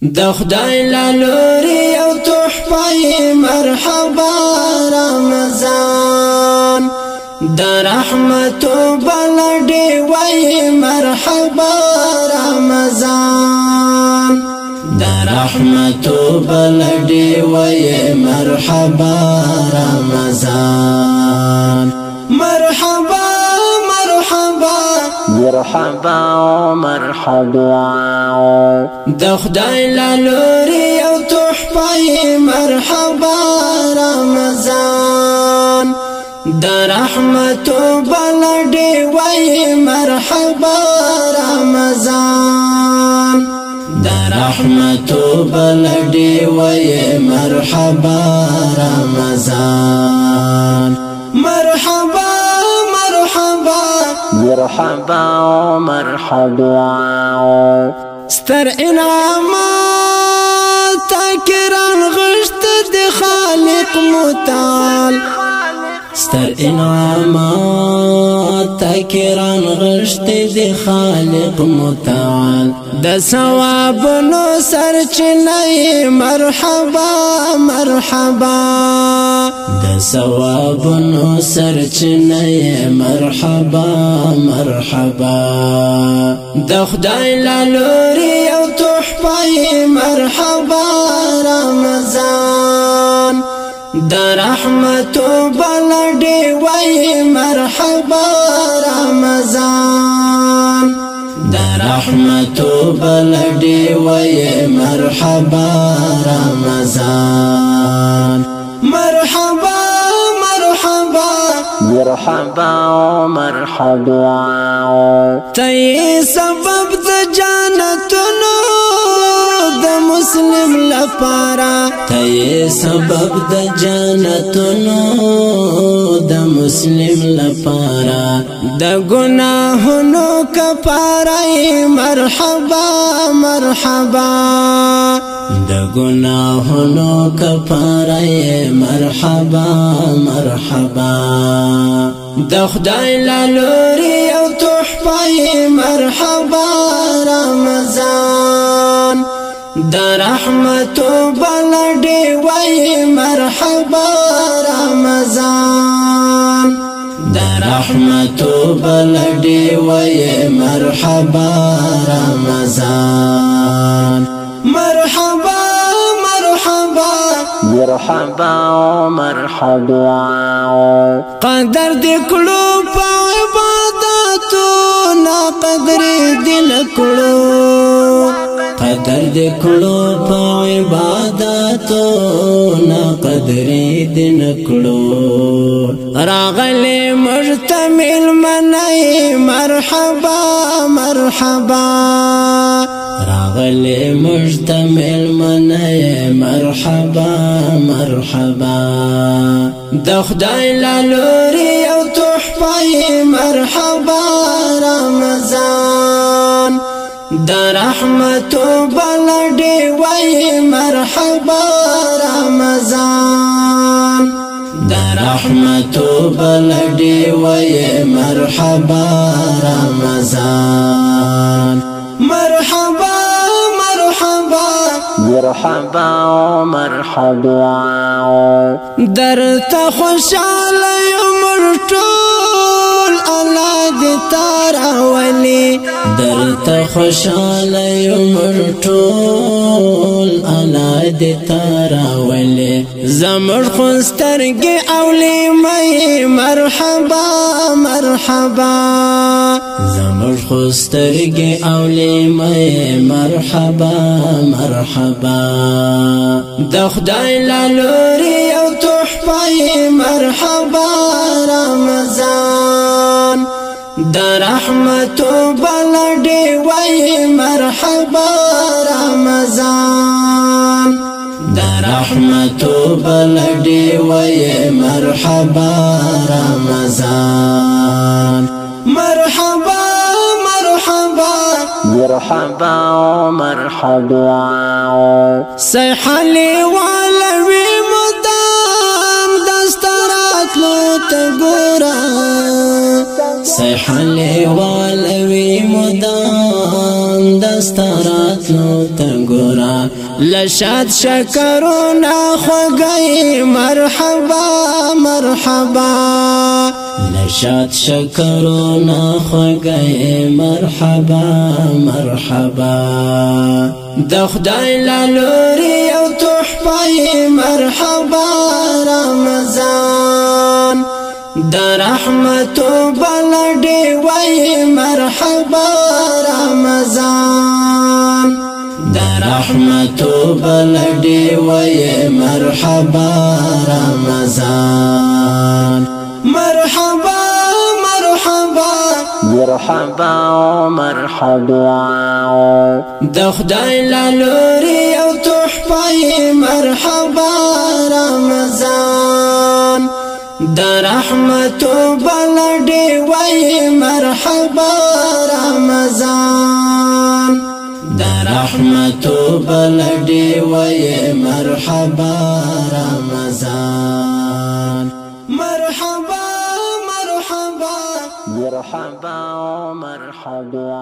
د خدای لالوري او تحفه مرحبا رمضان د رحمت بلډي وای مرحبا رمضان د رحمت بلډي وای مرحبا رمضان مرحبا مرحبا مرحبا مرحبا د خدای لالوري او تحفه مرحبا رمضان د رحمت بلډي وای مرحبا رمضان د رحمت بلډي وای مرحبا رمضان مرحبا مرحبا مرحبا مرحبا ستر انعامات تکران غشت د خالق متعال ستر انعامات تکران غشت د خالق متعال د ثواب نو سرچنه مرحبا مرحبا د ثواب نو سرچنه مرحبا مرحبا د خدای لالوري او تحفه مرحبا رمضان د رحمت بلډي وای مرحبا رمضان د رحمت بلډي وای مرحبا رمضان مرحبا مرحبا مرحبا مرحبا تی سبب د جنتونو د مسلم لپاره تی سبب د جنتونو د مسلم لپاره د ګناهونو کفاره مرحبا مرحبا د ګناهونو کفاره مرحبا مرحبا د خدای لالوري او تحفه مرحبا رمضان د رحمت بلډي وای مرحبا رمضان د رحمت بلډي وای مرحبا رمضان مرحبا مرحبا مرحبا مرحبا قدر دې کړو په عبادتو نا قدر دې نکړو قدر دې کړو په عبادتو نا قدر دې نکړو راغلي مجتمل منای مرحبا مرحبا راغلي مجتمل منای مرحبا مرحبا د خدای لالوري او تحفه مرحبا رمضان د رحمت بلډي وای مرحبا رمضان د رحمت بلډي وای مرحبا رمضان مرحبا مرحبا مرحبا مرحبا درته خوشاله یم ټول الله دې تراولي درته خوشاله یم ټول الله دې تراولي زمر خوسترګي اولي مې مرحبا مرحبا زمر خوسترګي اولي مې مرحبا مرحبا د خدای لالوري او تحفه مرحبا رمضان د رحمت بلډي وای مرحبا رمضان د رحمت بلډي وای مرحبا رمضان مرحبا مرحبا مرحبا مرحبا صحالي والوي مدام دسترات لو تګورا صحالي والوي مدام دستراتلو تگورا لشاد شکرونا خوگئی مرحبا مرحبا لشاد شکرونا خوگئی مرحبا مرحبا د خدای لالوری او تحفه مرحبا رمضان د رحمتو بلډي وای مرحبا رمضان د رحمتو بلډي وای مرحبا رمضان مرحبا مرحبا مرحبا مرحبا د خدای لالوري او تحفه مرحبا رمضان د رحمتو بلډي وای مرحبا رمضان د رحمتو بلډي وای مرحبا رمضان مرحبا مرحبا مرحبا مرحبا